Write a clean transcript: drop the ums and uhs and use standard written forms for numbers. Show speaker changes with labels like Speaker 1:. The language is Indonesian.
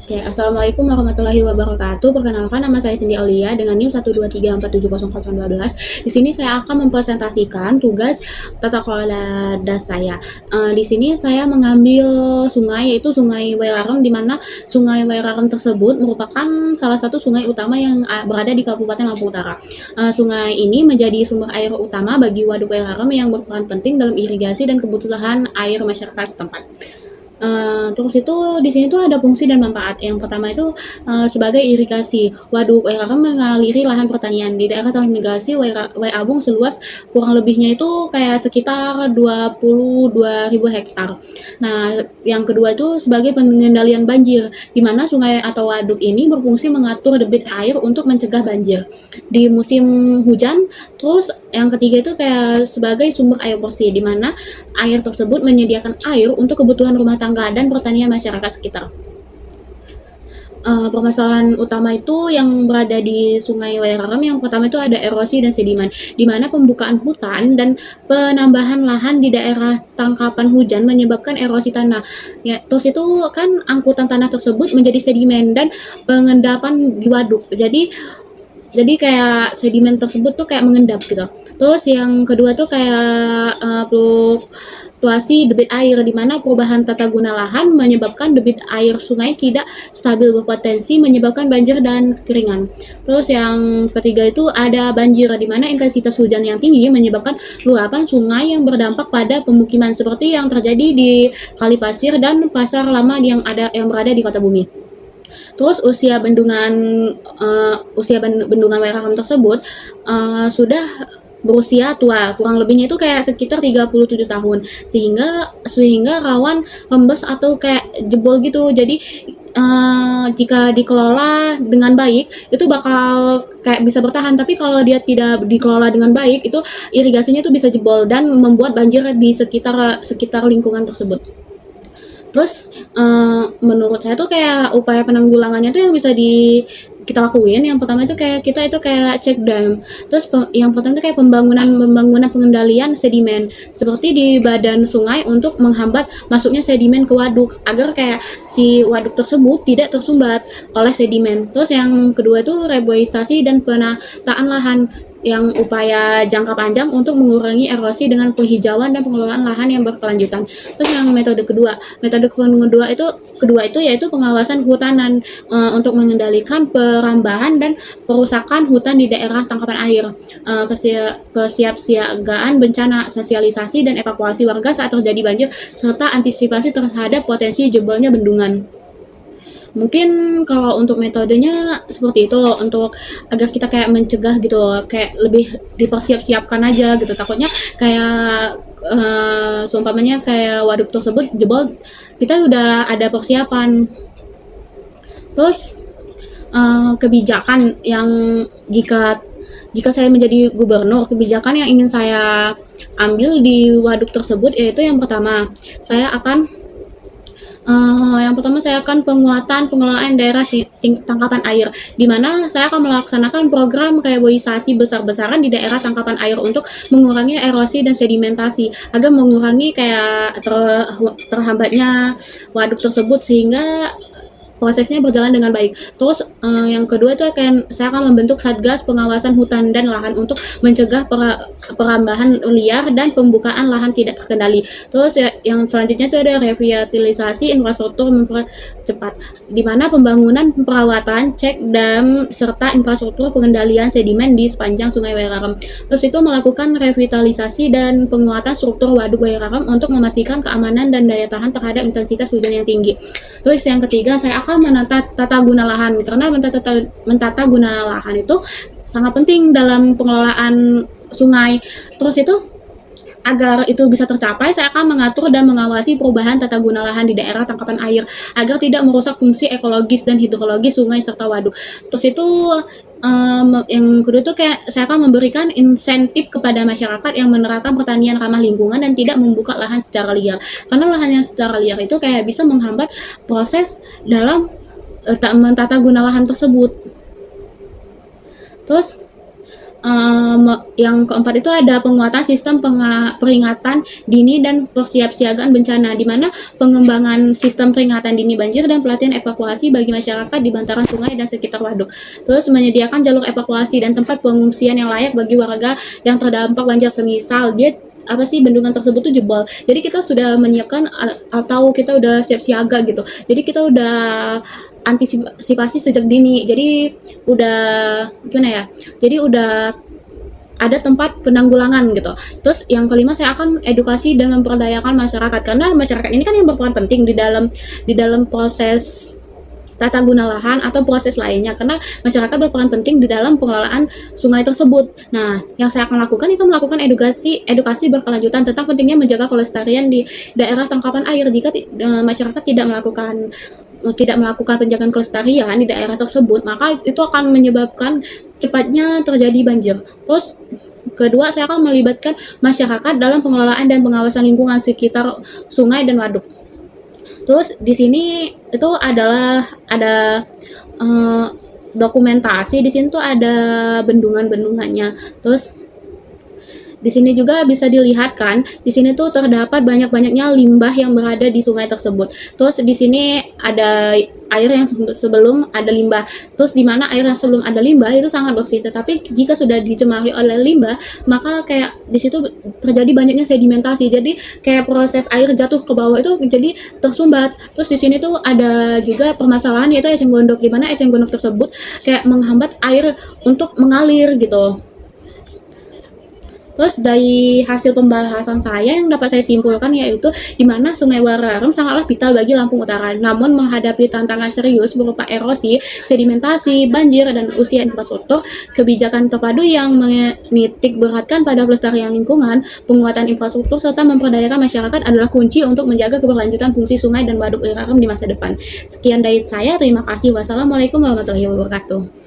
Speaker 1: Oke, assalamualaikum warahmatullahi wabarakatuh. Perkenalkan, nama saya Cindy Aulia dengan NIM 123470012. Di sini saya akan mempresentasikan tugas tata kelola das saya. Di sini saya mengambil sungai, yaitu Sungai Wairarem, di mana Sungai Wairarem tersebut merupakan salah satu sungai utama yang berada di Kabupaten Lampung Utara. Sungai ini menjadi sumber air utama bagi Waduk Wairarem yang berperan penting dalam irigasi dan kebutuhan air masyarakat setempat. Terus itu di sini tuh ada fungsi dan manfaat. Yang pertama itu sebagai irigasi. Waduk Wairarem mengaliri lahan pertanian di daerah transmigrasi Waiabung seluas kurang lebihnya itu kayak sekitar 22.000 hektar. Nah, yang kedua itu sebagai pengendalian banjir, di mana sungai atau waduk ini berfungsi mengatur debit air untuk mencegah banjir di musim hujan. Terus yang ketiga itu kayak sebagai sumber air bersih, di mana air tersebut menyediakan air untuk kebutuhan rumah tangga dan pertanian masyarakat sekitar. Permasalahan utama itu yang berada di Sungai Wairarem, yang pertama itu ada erosi dan sedimen, di mana pembukaan hutan dan penambahan lahan di daerah tangkapan hujan menyebabkan erosi tanah. Ya, terus itu kan angkutan tanah tersebut menjadi sedimen dan pengendapan di waduk. Jadi kayak sedimen tersebut tuh kayak mengendap gitu. Terus yang kedua tuh kayak fluktuasi debit air, di mana perubahan tata guna lahan menyebabkan debit air sungai tidak stabil, berpotensi menyebabkan banjir dan kekeringan. Terus yang ketiga itu ada banjir, di mana intensitas hujan yang tinggi menyebabkan luapan sungai yang berdampak pada pemukiman seperti yang terjadi di Kali Pasir dan Pasar Lama yang berada di Kota Bumi. Terus bendungan Wairarem tersebut sudah berusia tua, kurang lebihnya itu kayak sekitar 37 tahun, sehingga rawan rembes atau kayak jebol gitu. Jadi jika dikelola dengan baik itu bakal kayak bisa bertahan, tapi kalau dia tidak dikelola dengan baik itu irigasinya itu bisa jebol dan membuat banjir di sekitar lingkungan tersebut. Terus menurut saya tuh kayak upaya penanggulangannya tuh yang bisa kita lakuin, yang pertama itu kayak kita itu kayak cek dam. Terus yang pertama itu kayak pembangunan pengendalian sedimen seperti di badan sungai untuk menghambat masuknya sedimen ke waduk agar kayak si waduk tersebut tidak tersumbat oleh sedimen. Terus yang kedua itu reboisasi dan penataan lahan, yang upaya jangka panjang untuk mengurangi erosi dengan penghijauan dan pengelolaan lahan yang berkelanjutan. Terus yang metode kedua itu yaitu pengawasan kehutanan untuk mengendalikan perambahan dan perusakan hutan di daerah tangkapan air, kesiapsiagaan bencana, sosialisasi dan evakuasi warga saat terjadi banjir, serta antisipasi terhadap potensi jebolnya bendungan. Mungkin kalau untuk metodenya seperti itu, untuk agar kita kayak mencegah gitu, kayak lebih dipersiapkan aja gitu. Takutnya kayak seumpamanya kayak waduk tersebut jebol, kita udah ada persiapan. Terus kebijakan yang jika jika saya menjadi gubernur, kebijakan yang ingin saya ambil di waduk tersebut yaitu yang pertama, saya akan penguatan pengelolaan daerah tangkapan air, di mana saya akan melaksanakan program reboisasi besar-besaran di daerah tangkapan air untuk mengurangi erosi dan sedimentasi, agar mengurangi kayak terhambatnya waduk tersebut sehingga prosesnya berjalan dengan baik. Terus yang kedua itu saya akan membentuk Satgas Pengawasan Hutan dan Lahan untuk mencegah perambahan liar dan pembukaan lahan tidak terkendali. Terus yang selanjutnya itu ada revitalisasi infrastruktur mempercepat, di mana pembangunan, perawatan, cek dam serta infrastruktur pengendalian sedimen di sepanjang Sungai Wairarem. Terus itu melakukan revitalisasi dan penguatan struktur waduk Wairarem untuk memastikan keamanan dan daya tahan terhadap intensitas hujan yang tinggi. Terus yang ketiga, saya akan menata tata guna lahan, karena mentata guna lahan itu sangat penting dalam pengelolaan sungai. Terus itu agar itu bisa tercapai, saya akan mengatur dan mengawasi perubahan tata guna lahan di daerah tangkapan air agar tidak merusak fungsi ekologis dan hidrologis sungai serta waduk. Terus itu yang kedua itu kayak saya akan memberikan insentif kepada masyarakat yang menerapkan pertanian ramah lingkungan dan tidak membuka lahan secara liar, karena lahan yang secara liar itu kayak bisa menghambat proses dalam mentata guna lahan tersebut. Terus Yang keempat itu ada penguatan sistem peringatan dini dan persiapsiagaan bencana, di mana pengembangan sistem peringatan dini banjir dan pelatihan evakuasi bagi masyarakat di bantaran sungai dan sekitar waduk. Terus menyediakan jalur evakuasi dan tempat pengungsian yang layak bagi warga yang terdampak banjir, semisal dia apa sih bendungan tersebut tuh jebol. Jadi kita sudah menyiapkan atau kita udah siap siaga gitu. Jadi kita udah antisipasi sejak dini. Jadi udah gimana ya? Jadi udah ada tempat penanggulangan gitu. Terus yang kelima saya akan edukasi dan memperdayakan masyarakat, karena masyarakat ini kan yang berperan penting di dalam proses tata guna lahan atau proses lainnya, karena masyarakat berperan penting di dalam pengelolaan sungai tersebut. Nah, yang saya akan lakukan itu melakukan edukasi berkelanjutan tentang pentingnya menjaga kelestarian di daerah tangkapan air. Jika masyarakat tidak melakukan penjagaan kelestarian di daerah tersebut, maka itu akan menyebabkan cepatnya terjadi banjir. Terus kedua, saya akan melibatkan masyarakat dalam pengelolaan dan pengawasan lingkungan sekitar sungai dan waduk. Terus di sini itu ada dokumentasi, di sini tuh ada bendungan-bendungannya. Terus di sini juga bisa dilihat kan, di sini tuh terdapat banyak-banyaknya limbah yang berada di sungai tersebut. Terus di sini ada air yang sebelum ada limbah. Terus di mana air yang sebelum ada limbah itu sangat bersih, tetapi jika sudah dicemari oleh limbah, maka kayak di situ terjadi banyaknya sedimentasi. Jadi kayak proses air jatuh ke bawah itu jadi tersumbat. Terus di sini tuh ada juga permasalahan yaitu eceng gondok, di mana eceng gondok tersebut kayak menghambat air untuk mengalir gitu. Terus dari hasil pembahasan saya yang dapat saya simpulkan yaitu di mana Sungai Wararem sangatlah vital bagi Lampung Utara. Namun menghadapi tantangan serius berupa erosi, sedimentasi, banjir, dan usia infrastruktur, kebijakan terpadu yang menitik beratkan pada pelestarian lingkungan, penguatan infrastruktur, serta memperdayakan masyarakat adalah kunci untuk menjaga keberlanjutan fungsi sungai dan waduk Wararem di masa depan. Sekian dari saya, terima kasih. Wassalamualaikum warahmatullahi wabarakatuh.